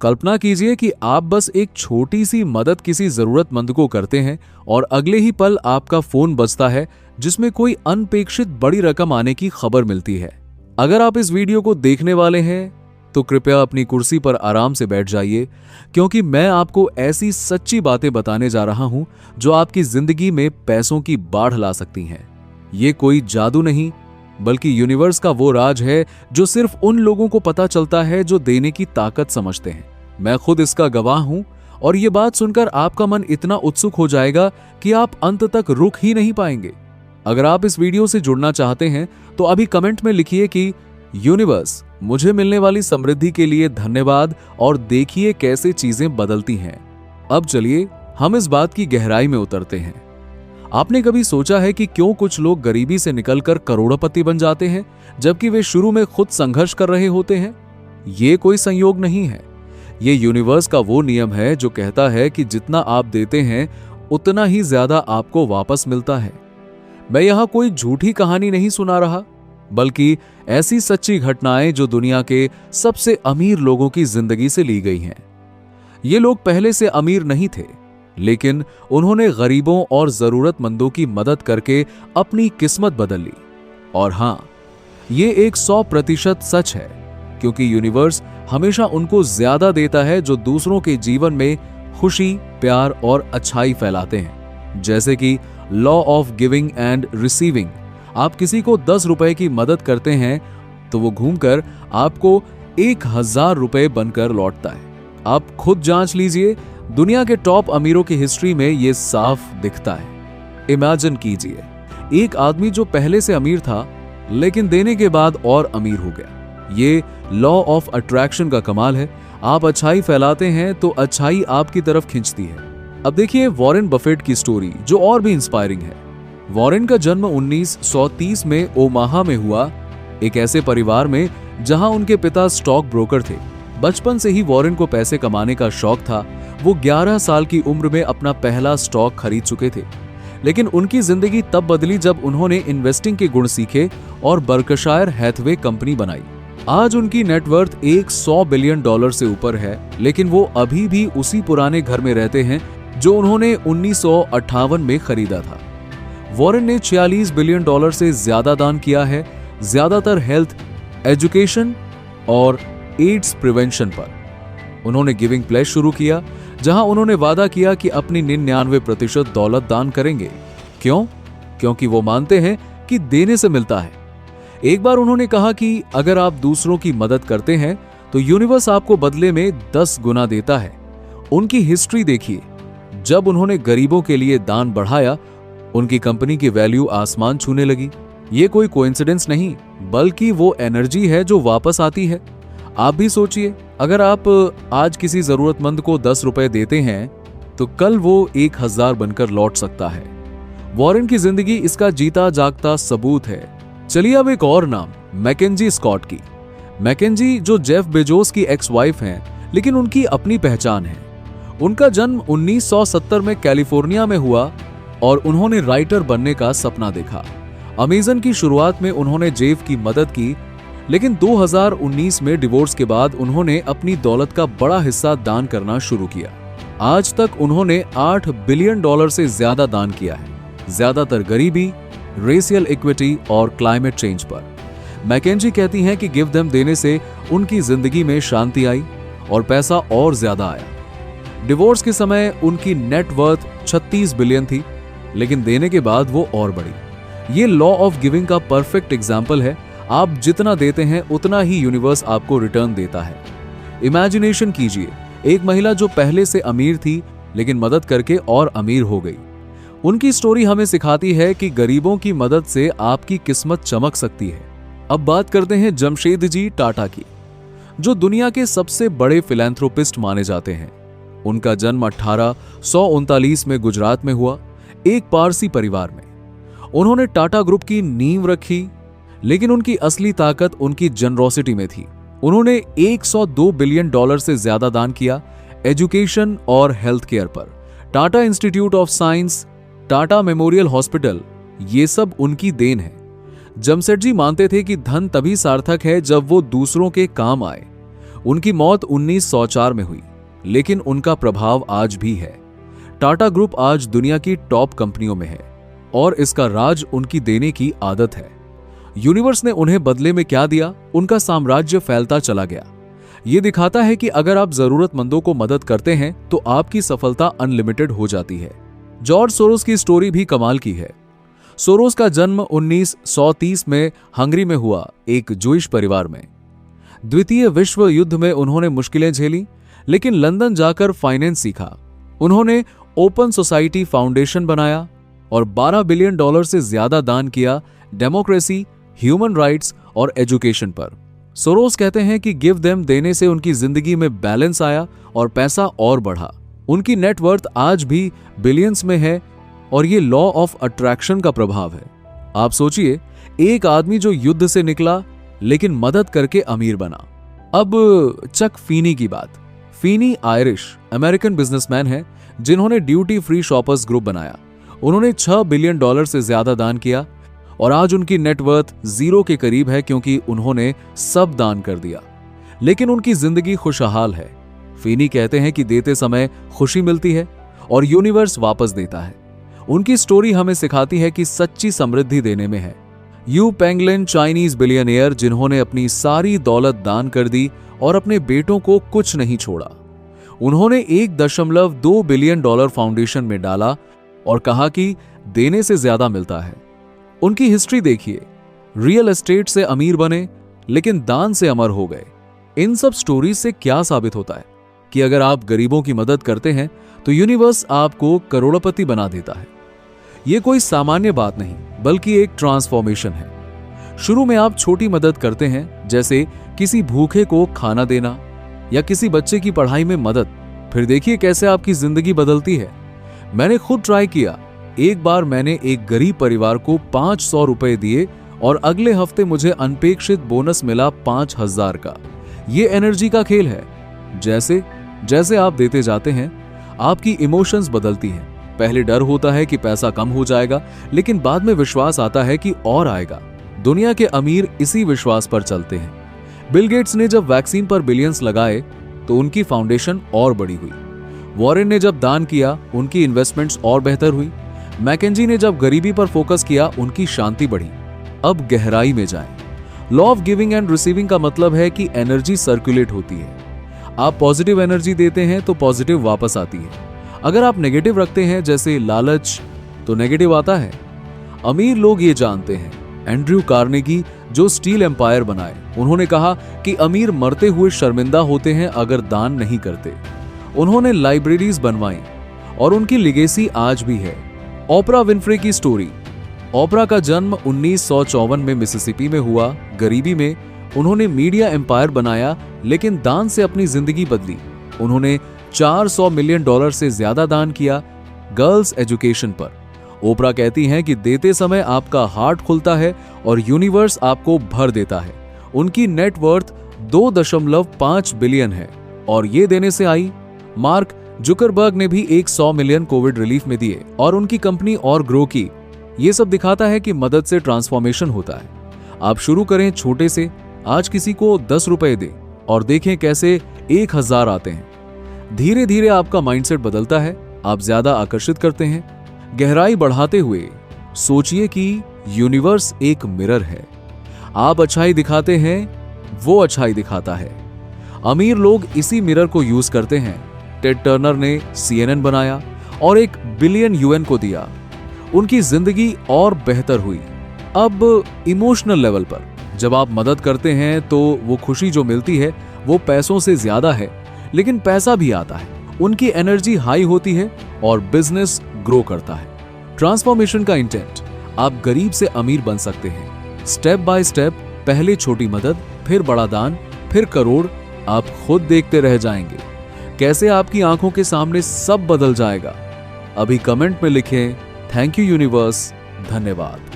कल्पना कीजिए कि आप बस एक छोटी सी मदद किसी जरूरतमंद को करते हैं और अगले ही पल आपका फोन बजता है जिसमें कोई अनपेक्षित बड़ी रकम आने की खबर मिलती है। अगर आप इस वीडियो को देखने वाले हैं तो कृपया अपनी कुर्सी पर आराम से बैठ जाइए, क्योंकि मैं आपको ऐसी सच्ची बातें बताने जा रहा हूं जो आपकी जिंदगी में पैसों की बाढ़ ला सकती हैं। ये कोई जादू नहीं, बल्कि यूनिवर्स का वो राज है जो सिर्फ उन लोगों को पता चलता है जो देने की ताकत समझते हैं। मैं खुद इसका गवाह हूं और ये बात सुनकर आपका मन इतना उत्सुक हो जाएगा कि आप अंत तक रुक ही नहीं पाएंगे। अगर आप इस वीडियो से जुड़ना चाहते हैं तो अभी कमेंट में लिखिए कि यूनिवर्स, मुझे मिलने वाली समृद्धि के लिए धन्यवाद, और देखिए कैसे चीजें बदलती हैं। अब चलिए हम इस बात की गहराई में उतरते हैं। आपने कभी सोचा है कि क्यों कुछ लोग गरीबी से निकलकर करोड़पति बन जाते हैं जबकि वे शुरू में खुद संघर्ष कर रहे होते हैं? ये कोई संयोग नहीं है, ये यूनिवर्स का वो नियम है जो कहता है कि जितना आप देते हैं उतना ही ज्यादा आपको वापस मिलता है। मैं यहां कोई झूठी कहानी नहीं सुना रहा, बल्कि ऐसी सच्ची घटनाएं जो दुनिया के सबसे अमीर लोगों की जिंदगी से ली गई हैं। ये लोग पहले से अमीर नहीं थे, लेकिन उन्होंने गरीबों और जरूरतमंदों की मदद करके अपनी किस्मत बदल ली। और हां, ये एक 100% सच है, क्योंकि यूनिवर्स हमेशा उनको ज्यादा देता है जो दूसरों के जीवन में खुशी, प्यार और अच्छाई फैलाते हैं। जैसे कि law of giving and receiving. आप किसी को 10 रुपए की मदद करते हैं तो वो घूमकर आपको 1000 रुपए बनकर लौटता है। आप खुद जांच लीजिए, दुनिया के टॉप अमीरों की हिस्ट्री में ये साफ दिखता है। इमेजिन कीजिए, एक आदमी जो पहले से अमीर था लेकिन देने के बाद और अमीर हो गया। ये लॉ ऑफ अट्रैक्शन का कमाल है। आप अच्छाई फैलाते हैं तो अच्छाई आपकी तरफ खींचती है। अब देखिए वॉरेन बफेट की स्टोरी, जो और भी इंस्पायरिंग है। वॉरेन का जन्म 1930 में ओमाहा में हुआ, एक ऐसे परिवार में जहां उनके पिता स्टॉक ब्रोकर थे। बचपन से ही वॉरेन को पैसे कमाने का शौक था। वो 11 साल की उम्र में अपना पहला स्टॉक खरीद चुके थे। लेकिन उनकी जिंदगी तब बदली जब उन्होंने इन्वेस्टिंग के गुण सीखे और बर्कशायर हैथवे कंपनी बनाई। आज उनकी नेटवर्थ $100 बिलियन से ऊपर है, लेकिन वो अभी भी उसी पुराने घर में रहते हैं जो उन्होंने 1958 में खरीदा था। वॉरेन ने $46 बिलियन से ज्यादा दान किया है, ज्यादातर हेल्थ, एजुकेशन और एड्स प्रिवेंशन पर। उन्होंने गिविंग प्लेज शुरू किया, जहां उन्होंने वादा किया कि अपनी 99% दौलत दान करेंगे। क्यों? क्योंकि वो मानते हैं कि देने से मिलता है। एक बार उन्होंने कहा कि अगर आप दूसरों की मदद करते हैं तो यूनिवर्स आपको बदले में 10 गुना देता है। उनकी हिस्ट्री देखिए, जब उन्होंने गरीबों के लिए दान बढ़ाया, उनकी कंपनी की वैल्यू आसमान छूने लगी। ये कोई कोइंसिडेंस नहीं, बल्कि वो एनर्जी है जो वापस आती है। आप भी सोचिए, अगर आप आज किसी जरूरतमंद को 10 रुपए देते हैं तो कल वो 1000 बनकर लौट सकता है। वॉरेन की जिंदगी इसका जीता जागता सबूत है। चलिए अब एक और नाम, मैकेंजी स्कॉट की। मैकेंजी जो जेफ बेजोस की एक्स वाइफ हैं, लेकिन उनकी अपनी पहचान है। उनका जन्म 1970 में कैलिफोर्निया में हुआ और उन्होंने राइटर बनने का सपना देखा। अमेजन की शुरुआत में उन्होंने जेफ की मदद की, लेकिन 2019 में डिवोर्स के बाद उन्होंने अपनी दौलत का बड़ा हिस्सा दान करना शुरू किया। आज तक उन्होंने $8 बिलियन से ज्यादा दान किया है, ज्यादातर गरीबी, रेशियल इक्विटी और क्लाइमेट चेंज पर। मैकेंजी कहती हैं कि गिव देम देने से उनकी जिंदगी में शांति आई और पैसा और ज्यादा आया। डिवोर्स के समय उनकी नेटवर्थ 36 बिलियन थी, लेकिन देने के बाद वो और बढ़ी। ये लॉ ऑफ गिविंग का परफेक्ट एग्जाम्पल है। आप जितना देते हैं उतना ही यूनिवर्स आपको रिटर्न देता है। इमेजिनेशन कीजिए, एक महिला जो पहले से अमीर थी लेकिन मदद करके और अमीर हो गई। उनकी स्टोरी हमें सिखाती है कि गरीबों की मदद से आपकी किस्मत चमक सकती है। अब बात करते हैं जमशेदजी टाटा की, जो दुनिया के सबसे बड़े फिलैंथ्रोपिस्ट माने जाते हैं। उनका जन्म 1839 में गुजरात में हुआ, एक पारसी परिवार में। उन्होंने टाटा ग्रुप की नींव रखी, लेकिन उनकी असली ताकत उनकी जनरोसिटी में थी। उन्होंने $102 बिलियन से ज्यादा दान किया एजुकेशन और हेल्थ केयर पर। Tata institute of science, Tata memorial hospital, ये सब उनकी देन है। जमशेदजी मानते थे कि धन तभी सार्थक है जब वो दूसरों के काम आए। उनकी मौत 1904 में हुई, लेकिन उनका प्रभाव आज भी है। टाटा ग्रुप आज दुनिया की टॉप कंपनियों में है और इसका राज उनकी देने की आदत है। यूनिवर्स ने उन्हें बदले में क्या दिया, उनका साम्राज्य फैलता चला गया। यह दिखाता है कि अगर आप जरूरतमंदों को मदद करते हैं तो आपकी सफलता अनलिमिटेड हो जाती है। जॉर्ज सोरोस की स्टोरी भी कमाल की है। सोरोस का जन्म 1930 में हंगरी में हुआ, एक जूइश परिवार में। द्वितीय विश्व युद्ध में उन्होंने मुश्किलें झेली, लेकिन लंदन जाकर फाइनेंस सीखा। उन्होंने ओपन सोसाइटी फाउंडेशन बनाया और $12 बिलियन से ज्यादा दान किया डेमोक्रेसी, ह्यूमन राइट्स और एजुकेशन पर। सोरोस कहते हैं कि गिव देम देने से उनकी जिंदगी में बैलेंस आया और पैसा और बढ़ा। उनकी नेटवर्थ आज भी बिलियंस में है और ये लॉ ऑफ अट्रैक्शन का प्रभाव है। आप सोचिए, एक आदमी जो युद्ध से निकला लेकिन मदद करके अमीर बना। अब चक फीनी की बात। फीनी आयरिश अमेरिकन बिजनेसमैन है जिन्होंने ड्यूटी फ्री शॉपर्स ग्रुप बनाया। उन्होंने $6 बिलियन से ज्यादा दान किया और आज उनकी नेटवर्थ 0 के करीब है क्योंकि उन्होंने सब दान कर दिया। लेकिन उनकी जिंदगी खुशहाल है। फीनी कहते हैं कि देते समय खुशी मिलती है और यूनिवर्स वापस देता है। उनकी स्टोरी हमें सिखाती है कि सच्ची समृद्धि देने में है। यू पेंगलिन चाइनीज बिलियनियर जिन्होंने अपनी सारी दौलत दान कर दी और अपने बेटों को कुछ नहीं छोड़ा। उन्होंने $1.2 बिलियन फाउंडेशन में डाला और कहा कि देने से ज्यादा मिलता है। उनकी हिस्ट्री देखिए, रियल एस्टेट से अमीर बने लेकिन दान से अमर हो गए। इन सब स्टोरीज से क्या साबित होता है कि अगर आप गरीबों की मदद करते हैं तो यूनिवर्स आपको करोड़पति बना देता है। यह कोई सामान्य बात नहीं बल्कि एक ट्रांसफॉर्मेशन है। शुरू में आप छोटी मदद करते हैं, जैसे किसी भूखे को खाना देना या किसी बच्चे की पढ़ाई में मदद। फिर देखिए कैसे आपकी जिंदगी बदलती है। मैंने खुद ट्राई किया। एक बार मैंने एक गरीब परिवार को $500 दिए और अगले हफ्ते मुझे अनपेक्षित बोनस मिला 5000 का। ये एनर्जी का खेल है। जैसे जैसे आप देते जाते हैं आपकी इमोशंस बदलती हैं। पहले डर होता है कि पैसा कम हो जाएगा, लेकिन बाद में विश्वास आता है कि और आएगा। दुनिया के अमीर इसी विश्वास पर चलते हैं। बिल गेट्स ने जब वैक्सीन पर बिलियंस लगाए तो उनकी फाउंडेशन और बड़ी हुई। वॉरेन ने जब दान किया उनकी इन्वेस्टमेंट्स और बेहतर हुई। मैकेंजी ने जब गरीबी पर फोकस किया उनकी शांति बढ़ी। अब गहराई में जाएं। Law of giving and receiving का मतलब है कि एनर्जी सर्कुलेट होती है। आप पॉजिटिव एनर्जी देते हैं तो पॉजिटिव वापस आती है। अगर आप नेगेटिव रखते हैं, जैसे लालच, तो नेगेटिव आता है। अमीर लोग ये जानते हैं। एंड्रयू कार्नेगी जो स्टील एम्पायर बनाए, उन्होंने कहा कि अमीर मरते हुए शर्मिंदा होते हैं अगर दान नहीं करते। उन्होंने लाइब्रेरीज बनवाई और उनकी लिगेसी आज भी है। ओपरा विनफ्रे की स्टोरी। ओपरा का जन्म 1954 में मिसिसिपी में हुआ। गरीबी में उन्होंने मीडिया एम्पायर बनाया, लेकिन दान से अपनी जिंदगी बदली। उन्होंने $400 मिलियन से ज्यादा दान किया गर्ल्स एजुकेशन पर। ओपरा कहती हैं कि देते समय आपका हार्ट खुलता है और यूनिवर्स आपको भर देता है। उनकी नेटवर्थ $2.5 बिलियन है और ये देने से आई। मार्क जुकरबर्ग ने भी 100 मिलियन कोविड रिलीफ में दिए और उनकी कंपनी और ग्रो की। ये सब दिखाता है कि मदद से ट्रांसफॉर्मेशन होता है। आप शुरू करें छोटे से। आज किसी को $10 दें और देखें कैसे 1000 आते हैं। धीरे धीरे आपका माइंडसेट बदलता है। आप ज्यादा आकर्षित करते हैं। गहराई बढ़ाते हुए सोचिए कि यूनिवर्स एक मिरर है। आप अच्छाई दिखाते हैं, वो अच्छाई दिखाता है। अमीर लोग इसी मिरर को यूज करते हैं। टेड टर्नर ने CNN बनाया और $1 बिलियन UN को दिया। उनकी जिंदगी और बेहतर हुई। अब इमोशनल लेवल पर जब आप मदद करते हैं तो वो खुशी जो मिलती है वो पैसों से ज्यादा है, लेकिन पैसा भी आता है। उनकी एनर्जी हाई होती है और बिजनेस ग्रो करता है। ट्रांसफॉर्मेशन का इंटेंट, आप गरीब से अमीर बन सकते हैं। स्टेप बाय स्टेप, पहले छोटी मदद, फिर बड़ा दान, फिर करोड़। आप खुद देखते रह जाएंगे कैसे आपकी आंखों के सामने सब बदल जाएगा। अभी कमेंट में लिखें, थैंक यू यूनिवर्स, धन्यवाद।